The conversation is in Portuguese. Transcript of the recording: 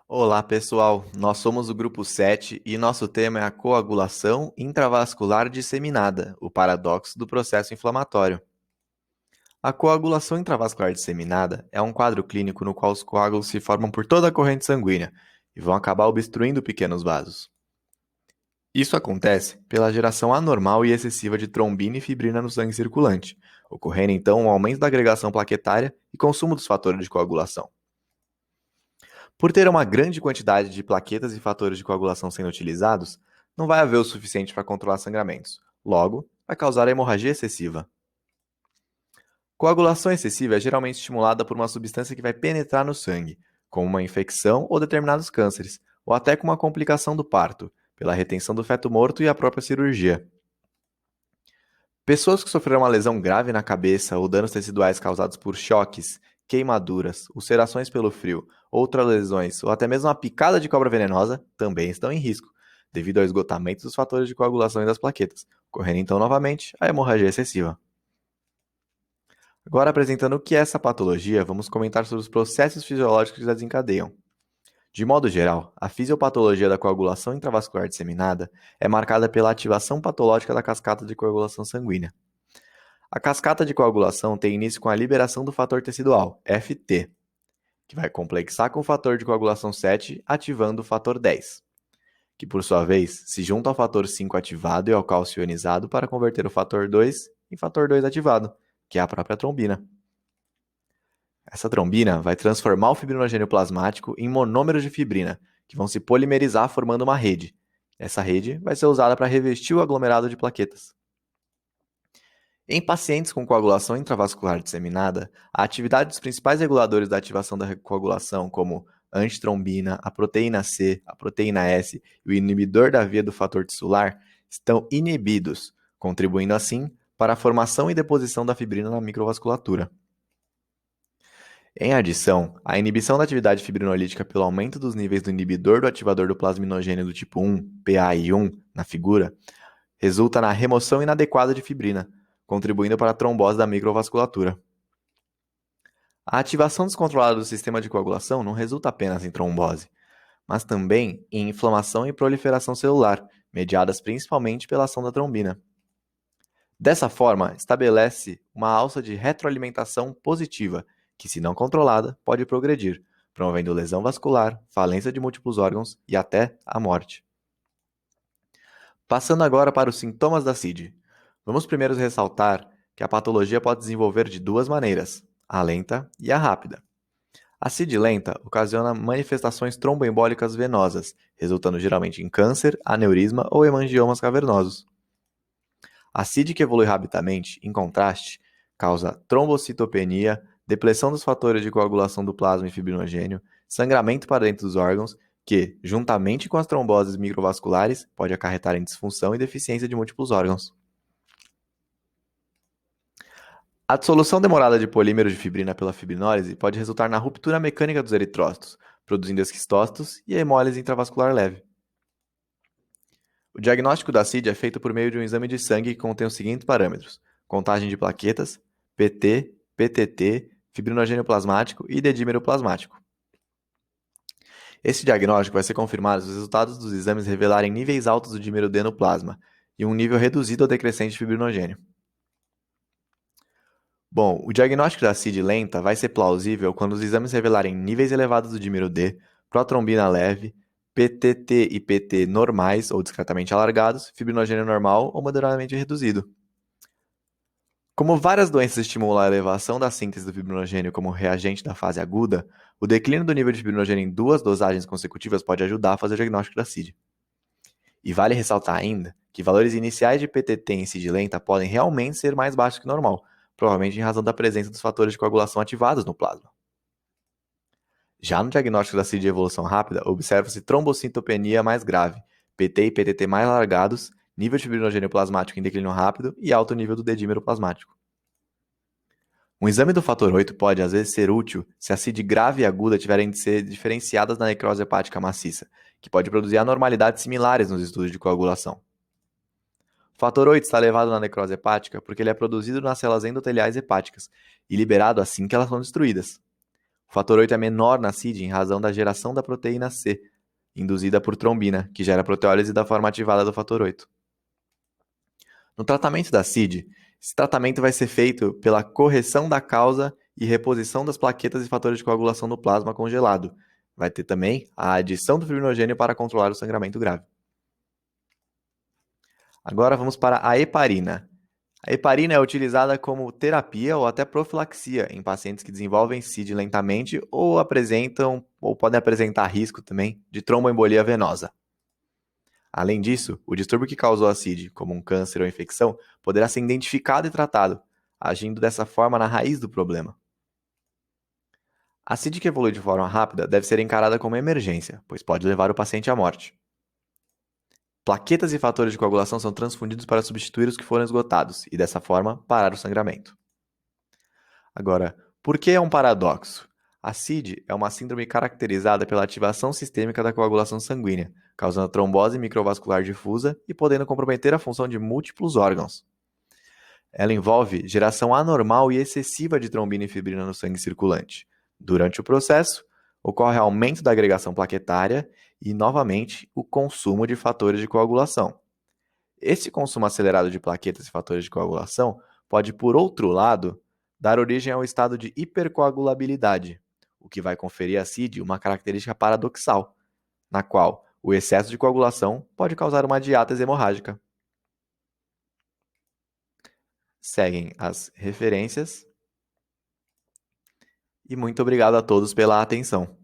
Olá, pessoal. Nós somos o grupo 7 e nosso tema é a coagulação intravascular disseminada, o paradoxo do processo inflamatório. A coagulação intravascular disseminada é um quadro clínico no qual os coágulos se formam por toda a corrente sanguínea e vão acabar obstruindo pequenos vasos. Isso acontece pela geração anormal e excessiva de trombina e fibrina no sangue circulante, ocorrendo então um aumento da agregação plaquetária e consumo dos fatores de coagulação. Por ter uma grande quantidade de plaquetas e fatores de coagulação sendo utilizados, não vai haver o suficiente para controlar sangramentos. Logo, vai causar hemorragia excessiva. Coagulação excessiva é geralmente estimulada por uma substância que vai penetrar no sangue, como uma infecção ou determinados cânceres, ou até com uma complicação do parto, pela retenção do feto morto e a própria cirurgia. Pessoas que sofreram uma lesão grave na cabeça ou danos teciduais causados por choques, queimaduras, ulcerações pelo frio, outras lesões ou até mesmo uma picada de cobra venenosa também estão em risco, devido ao esgotamento dos fatores de coagulação e das plaquetas, ocorrendo então novamente a hemorragia excessiva. Agora, apresentando o que é essa patologia, vamos comentar sobre os processos fisiológicos que a desencadeiam. De modo geral, a fisiopatologia da coagulação intravascular disseminada é marcada pela ativação patológica da cascata de coagulação sanguínea. A cascata de coagulação tem início com a liberação do fator tecidual, FT, que vai complexar com o fator de coagulação 7, ativando o fator 10, que por sua vez se junta ao fator 5 ativado e ao cálcio ionizado para converter o fator 2 em fator 2 ativado, que é a própria trombina. Essa trombina vai transformar o fibrinogênio plasmático em monômeros de fibrina, que vão se polimerizar formando uma rede. Essa rede vai ser usada para revestir o aglomerado de plaquetas. Em pacientes com coagulação intravascular disseminada, a atividade dos principais reguladores da ativação da coagulação, como a antitrombina, a proteína C, a proteína S e o inibidor da via do fator tissular, estão inibidos, contribuindo assim para a formação e deposição da fibrina na microvasculatura. Em adição, a inibição da atividade fibrinolítica pelo aumento dos níveis do inibidor do ativador do plasminogênio do tipo 1, PAI1, na figura, resulta na remoção inadequada de fibrina, contribuindo para a trombose da microvasculatura. A ativação descontrolada do sistema de coagulação não resulta apenas em trombose, mas também em inflamação e proliferação celular, mediadas principalmente pela ação da trombina. Dessa forma, estabelece uma alça de retroalimentação positiva, que, se não controlada, pode progredir, promovendo lesão vascular, falência de múltiplos órgãos e até a morte. Passando agora para os sintomas da CID. Vamos primeiro ressaltar que a patologia pode desenvolver de duas maneiras, a lenta e a rápida. A CID lenta ocasiona manifestações tromboembólicas venosas, resultando geralmente em câncer, aneurisma ou hemangiomas cavernosos. A CID que evolui rapidamente, em contraste, causa trombocitopenia, depressão dos fatores de coagulação do plasma e fibrinogênio, sangramento para dentro dos órgãos, que, juntamente com as tromboses microvasculares, pode acarretar em disfunção e deficiência de múltiplos órgãos. A dissolução demorada de polímeros de fibrina pela fibrinólise pode resultar na ruptura mecânica dos eritrócitos, produzindo esquistócitos e hemólise intravascular leve. O diagnóstico da CID é feito por meio de um exame de sangue que contém os seguintes parâmetros: contagem de plaquetas, PT, PTT, fibrinogênio plasmático e dedímero plasmático. Esse diagnóstico vai ser confirmado se os resultados dos exames revelarem níveis altos do dímero D no plasma e um nível reduzido ou decrescente de fibrinogênio. Bom, o diagnóstico da CID lenta vai ser plausível quando os exames revelarem níveis elevados do dímero D, protrombina leve, PTT e PT normais ou discretamente alargados, fibrinogênio normal ou moderadamente reduzido. Como várias doenças estimulam a elevação da síntese do fibrinogênio como reagente da fase aguda, o declínio do nível de fibrinogênio em duas dosagens consecutivas pode ajudar a fazer o diagnóstico da CID. E vale ressaltar ainda que valores iniciais de PTT em CID lenta podem realmente ser mais baixos que o normal, provavelmente em razão da presença dos fatores de coagulação ativados no plasma. Já no diagnóstico da CID de evolução rápida, observa-se trombocitopenia mais grave, PT e PTT mais alargados, nível de fibrinogênio plasmático em declínio rápido e alto nível do dedímero plasmático. Um exame do fator 8 pode, às vezes, ser útil se a CID grave e aguda tiverem de ser diferenciadas da necrose hepática maciça, que pode produzir anormalidades similares nos estudos de coagulação. O fator 8 está elevado na necrose hepática porque ele é produzido nas células endoteliais hepáticas e liberado assim que elas são destruídas. fator 8 é menor na CID em razão da geração da proteína C, induzida por trombina, que gera proteólise da forma ativada do fator 8. No tratamento da CID, esse tratamento vai ser feito pela correção da causa e reposição das plaquetas e fatores de coagulação no plasma congelado. Vai ter também a adição do fibrinogênio para controlar o sangramento grave. Agora vamos para a heparina. A heparina é utilizada como terapia ou até profilaxia em pacientes que desenvolvem CID lentamente ou apresentam ou podem apresentar risco também de tromboembolia venosa. Além disso, o distúrbio que causou a CID, como um câncer ou infecção, poderá ser identificado e tratado, agindo dessa forma na raiz do problema. A CID que evolui de forma rápida deve ser encarada como emergência, pois pode levar o paciente à morte. Plaquetas e fatores de coagulação são transfundidos para substituir os que foram esgotados e, dessa forma, parar o sangramento. Agora, por que é um paradoxo? A CID é uma síndrome caracterizada pela ativação sistêmica da coagulação sanguínea, causando trombose microvascular difusa e podendo comprometer a função de múltiplos órgãos. Ela envolve geração anormal e excessiva de trombina e fibrina no sangue circulante. Durante o processo, ocorre aumento da agregação plaquetária e, novamente, o consumo de fatores de coagulação. Esse consumo acelerado de plaquetas e fatores de coagulação pode, por outro lado, dar origem ao estado de hipercoagulabilidade, o que vai conferir à CID uma característica paradoxal, na qual o excesso de coagulação pode causar uma diátese hemorrágica. Seguem as referências e muito obrigado a todos pela atenção.